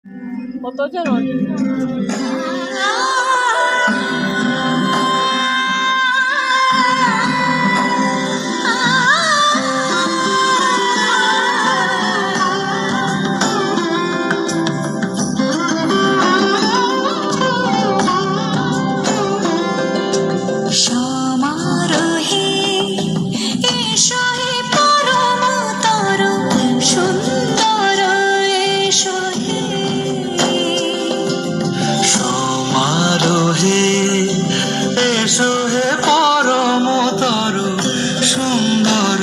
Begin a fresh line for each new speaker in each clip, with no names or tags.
কতজন?
এসো হে পরমতর সুন্দর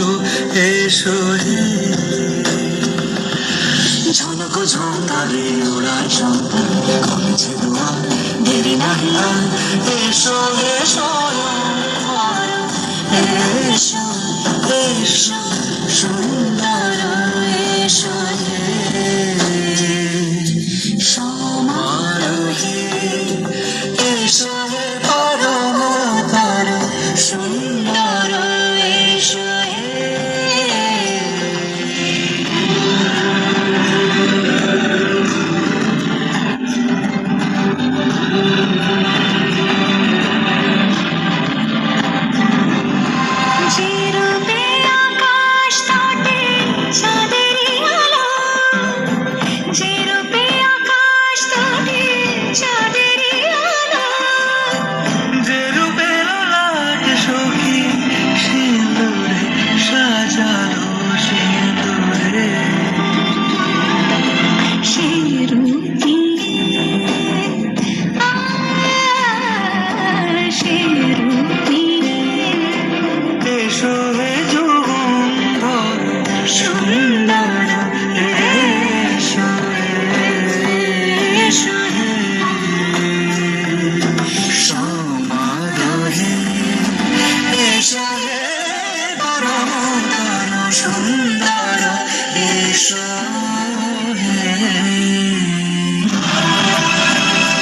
এসো হে ঝলক ঝঙ্কারে ওড়ার সন্তান করেছে দোয়া দেরি নাহি আর এসো হে স্বয়ং এসো এসো সুন্দর এসো হে সমারোহে এসো হে পরমতর সুন্দর এসো হে সুন্দর এসো হে